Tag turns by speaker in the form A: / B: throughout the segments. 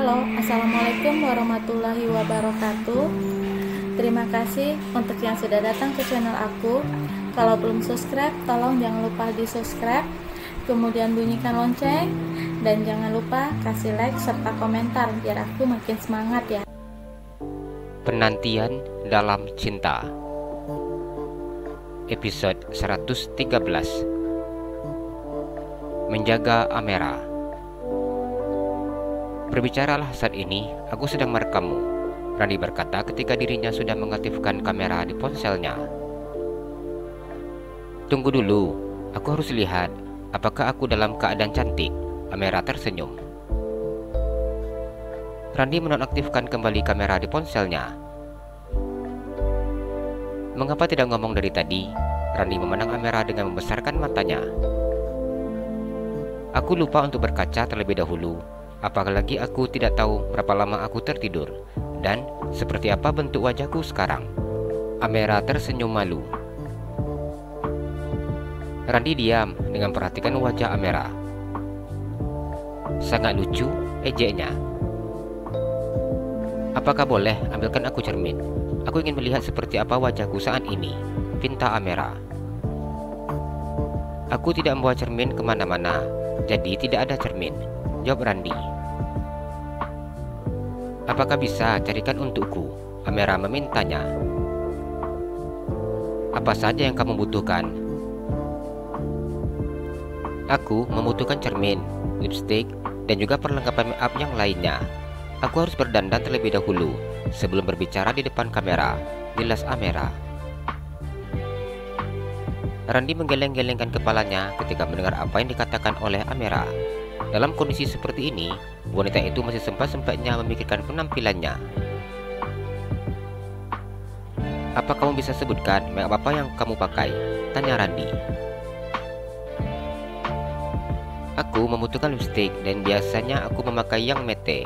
A: Halo, Assalamualaikum warahmatullahi wabarakatuh. Terima kasih untuk yang sudah datang ke channel aku. Kalau belum subscribe, tolong jangan lupa di subscribe, kemudian bunyikan lonceng, dan jangan lupa kasih like serta komentar biar aku makin semangat ya.
B: Penantian dalam cinta, episode 113. Menjaga Amera. Berbicaralah saat ini, aku sedang merekammu, Randi berkata ketika dirinya sudah mengaktifkan kamera di ponselnya. Tunggu dulu, aku harus lihat apakah aku dalam keadaan cantik. Amera tersenyum. Randi menonaktifkan kembali kamera di ponselnya. Mengapa tidak ngomong dari tadi? Randi memandang Amera dengan membesarkan matanya. Aku lupa untuk berkaca terlebih dahulu. Apalagi aku tidak tahu berapa lama aku tertidur dan seperti apa bentuk wajahku sekarang. Amera tersenyum malu. Randi diam dengan perhatikan wajah Amera. Sangat lucu, ejeknya. Apakah boleh ambilkan aku cermin? Aku ingin melihat seperti apa wajahku saat ini, pinta Amera. Aku tidak membawa cermin kemana-mana, jadi tidak ada cermin, jawab Randi. Apakah bisa carikan untukku? Amera memintanya. Apa saja yang kamu butuhkan? Aku membutuhkan cermin, lipstik, dan juga perlengkapan make up yang lainnya. Aku harus berdandan terlebih dahulu sebelum berbicara di depan kamera, jelas Amera. Randi menggeleng-gelengkan kepalanya ketika mendengar apa yang dikatakan oleh Amera. Dalam kondisi seperti ini, wanita itu masih sempat-sempatnya memikirkan penampilannya. Apa kamu bisa sebutkan make up apa yang kamu pakai? Tanya Randi. Aku membutuhkan lipstik dan biasanya aku memakai yang mate.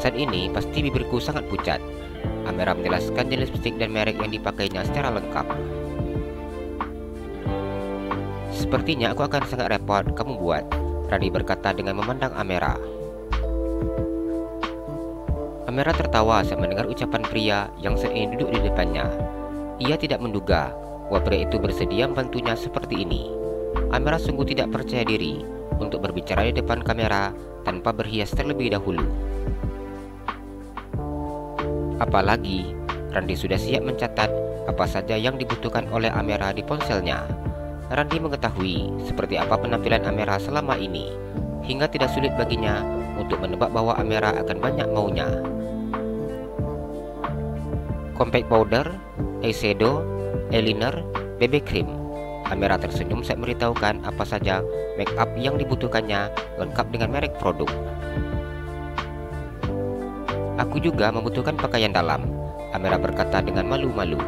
B: Saat ini pasti bibirku sangat pucat. Amera menjelaskan jenis lipstik dan merek yang dipakainya secara lengkap. Sepertinya aku akan sangat repot kamu buat, Randi berkata dengan memandang Amera. Amera tertawa saat mendengar ucapan pria yang saat ini duduk di depannya. Ia tidak menduga bahwa pria itu bersedia membantunya seperti ini. Amera sungguh tidak percaya diri untuk berbicara di depan kamera tanpa berhias terlebih dahulu. Apalagi Randi sudah siap mencatat apa saja yang dibutuhkan oleh Amera di ponselnya. Randi mengetahui seperti apa penampilan Amera selama ini, hingga tidak sulit baginya untuk menebak bahwa Amera akan banyak maunya. Compact powder, eyeshadow, eyeliner, BB cream. Amera tersenyum saat memberitahukan apa saja make up yang dibutuhkannya lengkap dengan merek produk. Aku juga membutuhkan pakaian dalam, Amera berkata dengan malu-malu.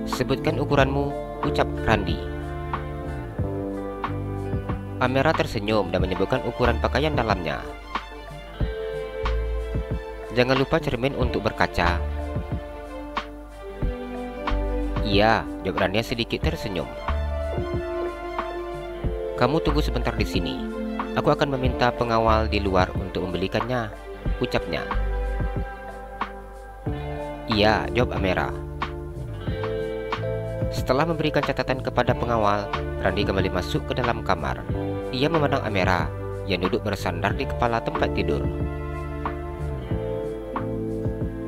B: Sebutkan ukuranmu, ucap Randi. Amera tersenyum dan menyebutkan ukuran pakaian dalamnya. Jangan lupa cermin untuk berkaca. Iya, jawab Randi sedikit tersenyum. Kamu tunggu sebentar di sini. Aku akan meminta pengawal di luar untuk membelikannya, ucapnya. Iya, jawab Amera. Setelah memberikan catatan kepada pengawal, Randi kembali masuk ke dalam kamar. Ia memandang Amera yang duduk bersandar di kepala tempat tidur.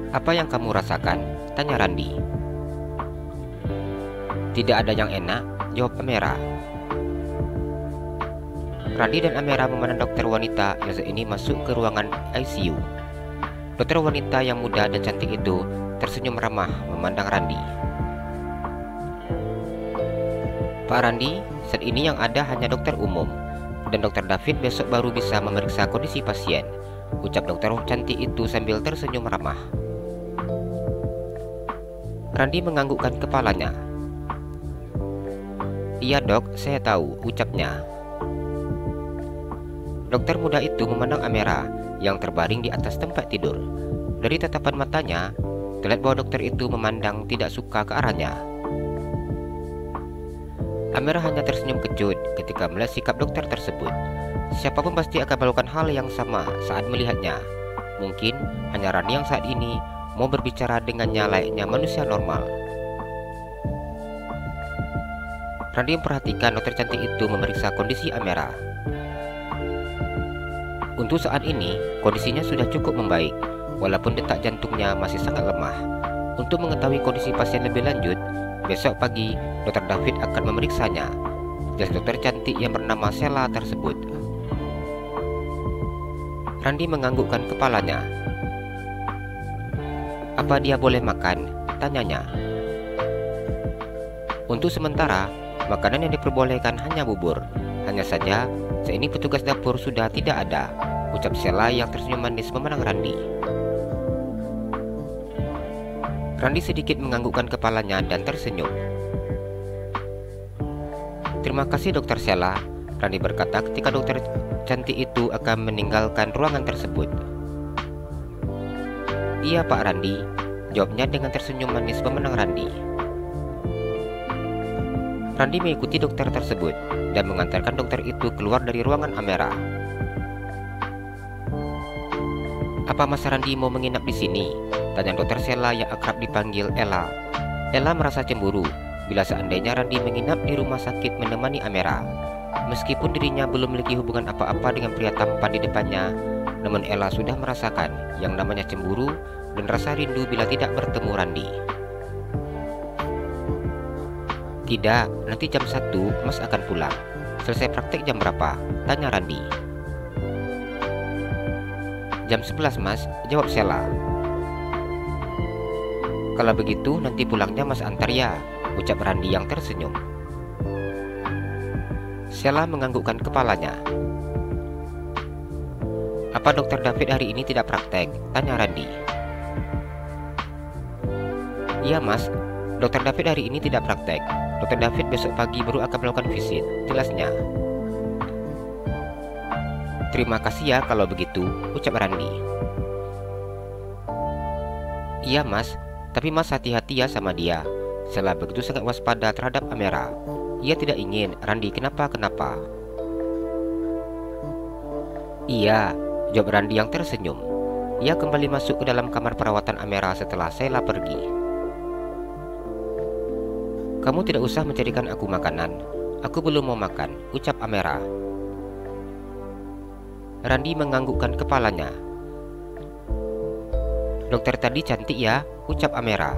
B: Apa yang kamu rasakan? Tanya Randi. Tidak ada yang enak, jawab Amera. Randi dan Amera memandang dokter wanita yang saat ini masuk ke ruangan ICU. Dokter wanita yang muda dan cantik itu tersenyum ramah memandang Randi. Pak Randi, saat ini yang ada hanya dokter umum, dan dokter David besok baru bisa memeriksa kondisi pasien, ucap dokter cantik itu sambil tersenyum ramah. Randi menganggukkan kepalanya. Iya dok, saya tahu, ucapnya. Dokter muda itu memandang Amera yang terbaring di atas tempat tidur. Dari tatapan matanya, terlihat bahwa dokter itu memandang tidak suka ke arahnya. Amera hanya tersenyum kecut ketika melihat sikap dokter tersebut. Siapapun pasti akan melakukan hal yang sama saat melihatnya. Mungkin hanya Randi yang saat ini mau berbicara dengannya layaknya manusia normal. Randi memperhatikan dokter cantik itu memeriksa kondisi Amera. Untuk saat ini, kondisinya sudah cukup membaik, walaupun detak jantungnya masih sangat lemah. Untuk mengetahui kondisi pasien lebih lanjut, besok pagi Dr. David akan memeriksanya. Jelas dokter cantik yang bernama Sheila tersebut. Randi menganggukkan kepalanya. Apa dia boleh makan? Tanyanya. Untuk sementara, makanan yang diperbolehkan hanya bubur. Hanya saja, saat ini petugas dapur sudah tidak ada, ucap Sheila yang tersenyum manis memandang Randi. Randi sedikit menganggukkan kepalanya dan tersenyum. Terima kasih Dokter Sheila, Randi berkata ketika dokter cantik itu akan meninggalkan ruangan tersebut. Iya Pak Randi, jawabnya dengan tersenyum manis memandang Randi. Randi mengikuti dokter tersebut dan mengantarkan dokter itu keluar dari ruangan Amera. Apa Mas Randi mau menginap di sini? Tanya dokter Sheila yang akrab dipanggil Ella. Ella merasa cemburu bila seandainya Randi menginap di rumah sakit menemani Amera. Meskipun dirinya belum memiliki hubungan apa-apa dengan pria tampan di depannya, namun Ella sudah merasakan yang namanya cemburu dan rasa rindu bila tidak bertemu Randi. Tidak, nanti jam 1 Mas akan pulang. Selesai praktek jam berapa? Tanya Randi. Jam 11 Mas, jawab Sheila. Kalau begitu nanti pulangnya Mas antar ya, ucap Randi yang tersenyum. Sheila menganggukkan kepalanya. Apa Dokter David hari ini tidak praktek? Tanya Randi. Iya Mas, Dokter David hari ini tidak praktek. Dokter David besok pagi baru akan melakukan visit, jelasnya. Terima kasih ya kalau begitu, ucap Randi. Iya Mas, tapi Mas hati-hati ya sama dia. Sheila begitu sangat waspada terhadap Amera. Ia tidak ingin Randi kenapa-kenapa. Iya, jawab Randi yang tersenyum. Ia kembali masuk ke dalam kamar perawatan Amera setelah Sheila pergi. Kamu tidak usah mencarikan aku makanan. Aku belum mau makan, ucap Amera. Randi menganggukkan kepalanya. Dokter tadi cantik ya, ucap Amera.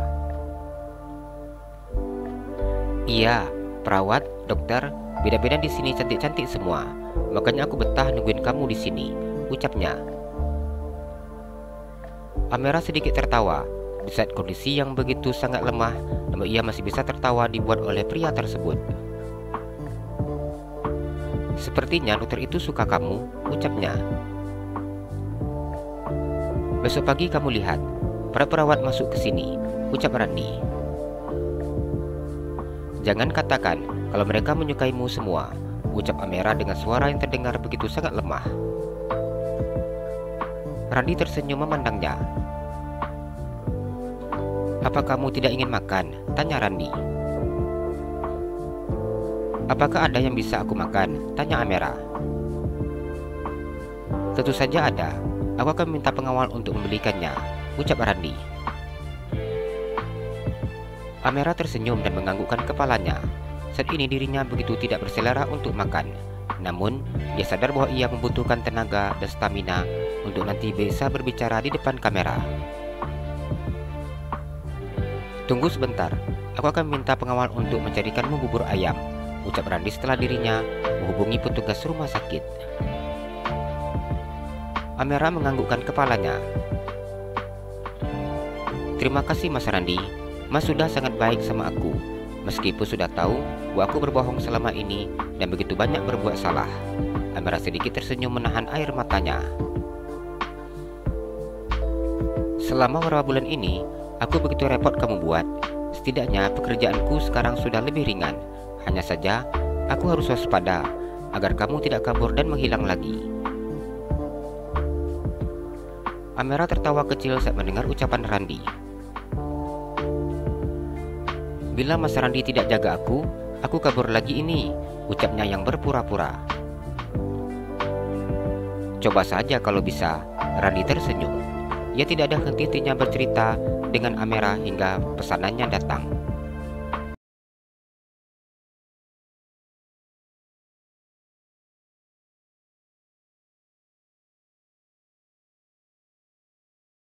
B: Iya, perawat, dokter, beda-beda di sini cantik-cantik semua. Makanya aku betah nungguin kamu di sini, ucapnya. Amera sedikit tertawa. Di saat kondisi yang begitu sangat lemah, namun ia masih bisa tertawa dibuat oleh pria tersebut. Sepertinya dokter itu suka kamu, ucapnya. Besok pagi kamu lihat, para perawat masuk ke sini, ucap Randi. Jangan katakan kalau mereka menyukaimu semua, ucap Amera dengan suara yang terdengar begitu sangat lemah. Randi tersenyum memandangnya. Apa kamu tidak ingin makan? Tanya Randi. Apakah ada yang bisa aku makan? Tanya Amera. Tentu saja ada. Aku akan minta pengawal untuk membelikannya, ucap Randi. Amera tersenyum dan menganggukkan kepalanya. Saat ini dirinya begitu tidak berselera untuk makan. Namun, dia sadar bahwa ia membutuhkan tenaga dan stamina untuk nanti bisa berbicara di depan kamera. Tunggu sebentar, aku akan minta pengawal untuk mencarikanmu bubur ayam, ucap Randi setelah dirinya menghubungi petugas rumah sakit. Amera menganggukkan kepalanya. Terima kasih Mas Randi, Mas sudah sangat baik sama aku. Meskipun sudah tahu bahwa aku berbohong selama ini dan begitu banyak berbuat salah. Amera sedikit tersenyum menahan air matanya. Selama beberapa bulan ini, aku begitu repot kamu buat. Setidaknya pekerjaanku sekarang sudah lebih ringan. Hanya saja, aku harus waspada agar kamu tidak kabur dan menghilang lagi. Amera tertawa kecil saat mendengar ucapan Randi. Bila Mas Randi tidak jaga aku kabur lagi ini, ucapnya yang berpura-pura. Coba saja kalau bisa, Randi tersenyum. Ia tidak ada henti-hentinya bercerita dengan Amera hingga pesanannya datang.